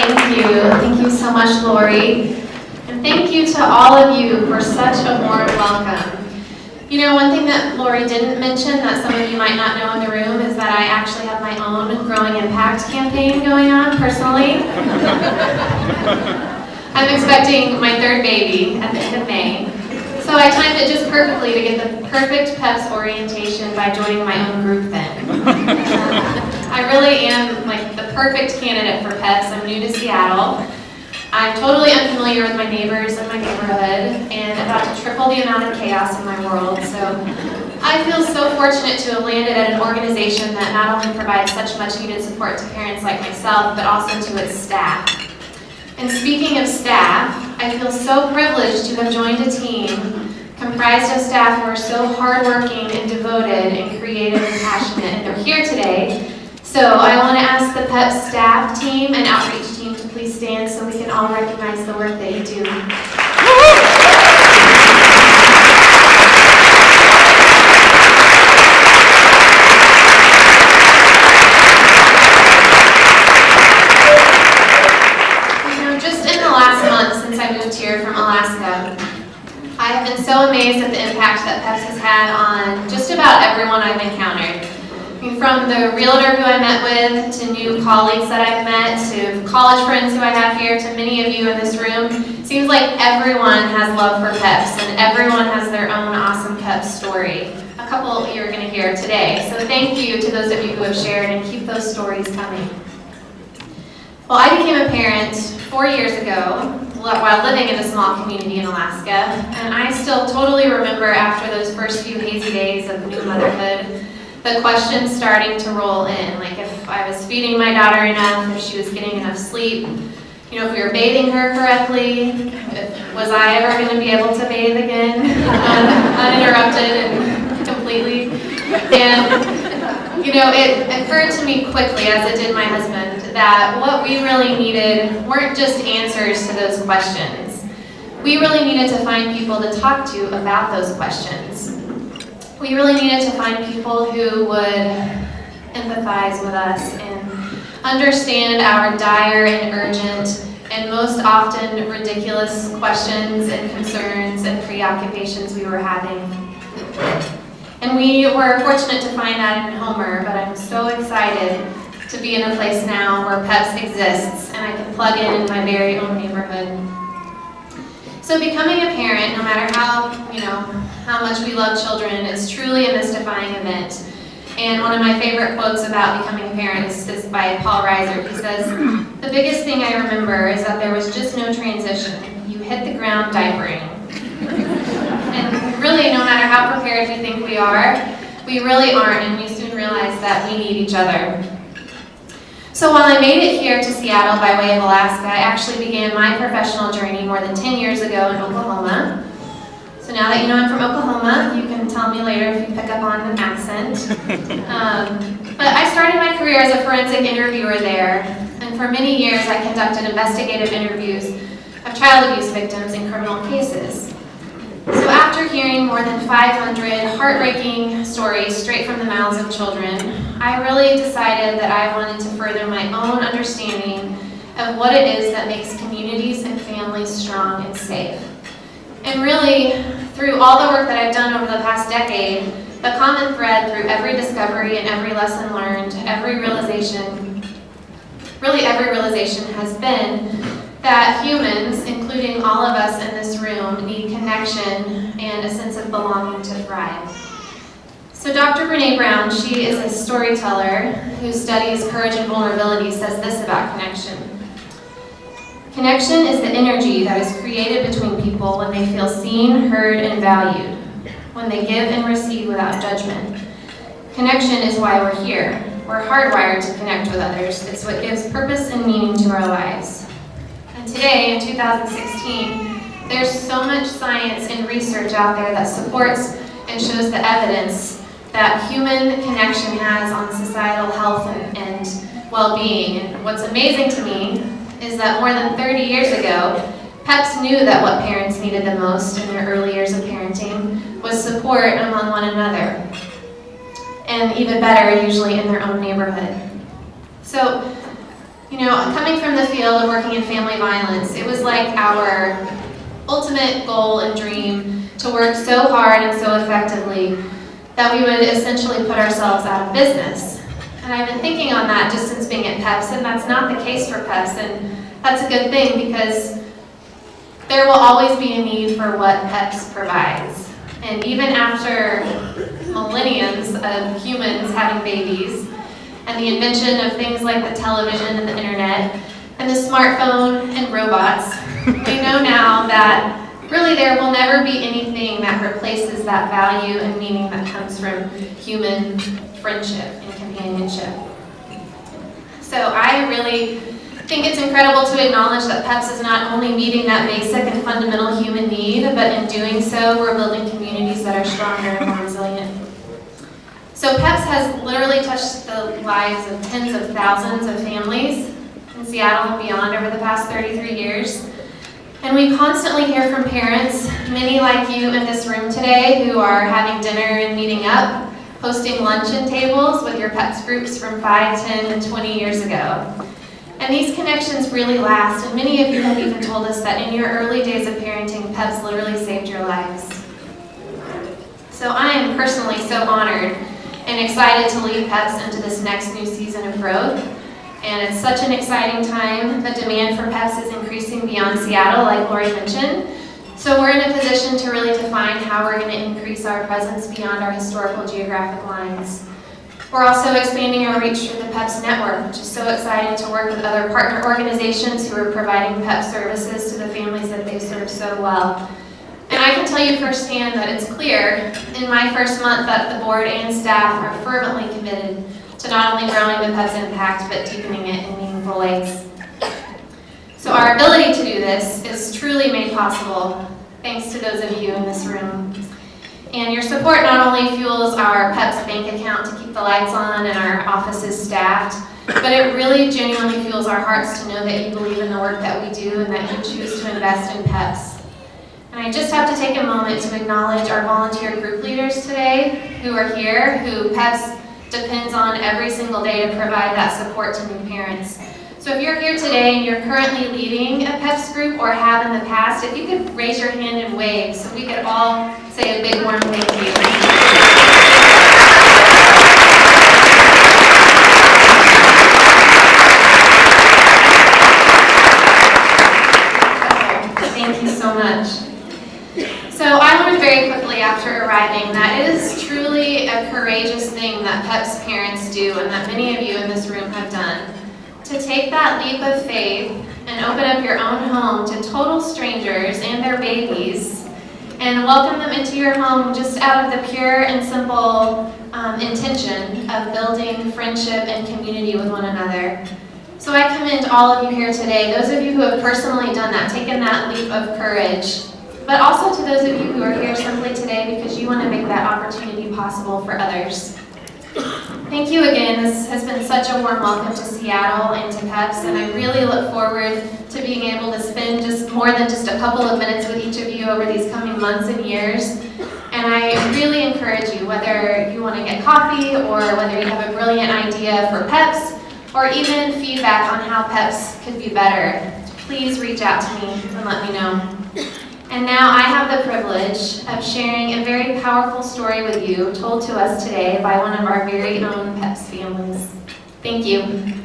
Thank you. Thank you so much, Lori. And thank you to all of you for such a warm welcome. You know, one thing that Lori didn't mention that some of you might not know in the room is that I actually have my own Growing Impact campaign going on personally. I'm expecting my third baby at the end of May. So I timed it just perfectly to get the perfect PEPS orientation by joining my own group then. I really am like the perfect candidate for PEPS. I'm new to Seattle. I'm totally unfamiliar with my neighbors and my neighborhood and about to triple the amount of chaos in my world. So I feel so fortunate to have landed at an organization that not only provides such much needed support to parents like myself, but also to its staff. And speaking of staff, I feel so privileged to have joined a team comprised of staff who are so hardworking and devoted and creative and passionate, and they're here today. So I want to ask the PEPS staff team and outreach team to please stand so we can all recognize the work that you do. You know, just in the last month since I moved here from Alaska, I have been so amazed at the impact that PEPS has had on just about everyone I've encountered. I mean, from the realtor who I met with, to new colleagues that I've met, to college friends who I have here, to many of you in this room, seems like everyone has love for PEPS and everyone has their own awesome PEPS story. A couple you're going to hear today. So thank you to those of you who have shared, and keep those stories coming. Well, I became a parent 4 years ago while living in a small community in Alaska, and I still totally remember after those first few hazy days of new motherhood, the questions starting to roll in, like if I was feeding my daughter enough, if she was getting enough sleep, you know, if we were bathing her correctly, was I ever going to be able to bathe again uninterrupted and completely. And, you know, it occurred to me quickly, as it did my husband, that what we really needed weren't just answers to those questions. We really needed to find people to talk to about those questions. We really needed to find people who would empathize with us and understand our dire and urgent and most often ridiculous questions and concerns and preoccupations we were having. And we were fortunate to find that in Homer, but I'm so excited to be in a place now where PEPS exists and I can plug in my very own neighborhood. So becoming a parent, no matter how much we love children, is truly a mystifying event. And one of my favorite quotes about becoming a parent is by Paul Reiser. He says, "The biggest thing I remember is that there was just no transition. You hit the ground diapering." And really, no matter how prepared we think we are, we really aren't, and we soon realize that we need each other. So while I made it here to Seattle by way of Alaska, I actually began my professional journey more than 10 years ago in Oklahoma. So now that you know I'm from Oklahoma, you can tell me later if you pick up on the accent. But I started my career as a forensic interviewer there, and for many years I conducted investigative interviews of child abuse victims in criminal cases. So after hearing more than 500 heartbreaking stories straight from the mouths of children, I really decided that I wanted to further my own understanding of what it is that makes communities and families strong and safe. And really, through all the work that I've done over the past decade, the common thread through every discovery and every lesson learned, every realization has been that humans, including all of us in this room, need connection and a sense of belonging to thrive. So Dr. Brené Brown, she is a storyteller who studies courage and vulnerability, says this about connection. Connection is the energy that is created between people when they feel seen, heard, and valued, when they give and receive without judgment. Connection is why we're here. We're hardwired to connect with others. It's what gives purpose and meaning to our lives. And today, in 2016, there's so much science and research out there that supports and shows the evidence that human connection has on societal health and well-being. And what's amazing to me is that more than 30 years ago, PEPS knew that what parents needed the most in their early years of parenting was support among one another, and even better, usually in their own neighborhood. So Coming from the field of working in family violence, it was like our ultimate goal and dream to work so hard and so effectively that we would essentially put ourselves out of business. And I've been thinking on that just since being at PEPS, and that's not the case for PEPS, and that's a good thing because there will always be a need for what PEPS provides. And even after millenniums of humans having babies, and the invention of things like the television and the internet, and the smartphone and robots, we know now that really there will never be anything that replaces that value and meaning that comes from human friendship and companionship. So I really think it's incredible to acknowledge that PEPS is not only meeting that basic and fundamental human need, but in doing so, we're building communities that are stronger and more resilient. So PEPS has literally touched the lives of tens of thousands of families in Seattle and beyond over the past 33 years. And we constantly hear from parents, many like you in this room today, who are having dinner and meeting up, hosting luncheon tables with your PEPS groups from 5, 10, and 20 years ago. And these connections really last, and many of you have even told us that in your early days of parenting, PEPS literally saved your lives. So I am personally so honored and excited to lead PEPS into this next new season of growth. And it's such an exciting time. The demand for PEPS is increasing beyond Seattle, like Lori mentioned. So we're in a position to really define how we're going to increase our presence beyond our historical geographic lines. We're also expanding our reach through the PEPS network, which is so exciting to work with other partner organizations who are providing PEPS services to the families that they serve so well. And I can tell you firsthand that it's clear in my first month that the board and staff are fervently committed to not only growing the PEPS impact, but deepening it in meaningful ways. So our ability to do this is truly made possible thanks to those of you in this room. And your support not only fuels our PEPS bank account to keep the lights on and our offices staffed, but it really genuinely fuels our hearts to know that you believe in the work that we do and that you choose to invest in PEPS. And I just have to take a moment to acknowledge our volunteer group leaders today who are here, who PEPS depends on every single day to provide that support to new parents. So if you're here today and you're currently leading a PEPS group or have in the past, if you could raise your hand and wave so we could all say a big warm thank you. Thank you so much. So I learned very quickly after arriving that it is truly a courageous thing that PEPS parents do and that many of you in this room have done. To take that leap of faith and open up your own home to total strangers and their babies and welcome them into your home just out of the pure and simple intention of building friendship and community with one another. So I commend all of you here today, those of you who have personally done that, taken that leap of courage, but also to those of you who are here simply today because you want to make that opportunity possible for others. Thank you again. This has been such a warm welcome to Seattle and to PEPS, and I really look forward to being able to spend just more than just a couple of minutes with each of you over these coming months and years. And I really encourage you, whether you want to get coffee or whether you have a brilliant idea for PEPS or even feedback on how PEPS could be better, please reach out to me and let me know. And now I have the privilege of sharing a very powerful story with you told to us today by one of our very own PEPS families. Thank you.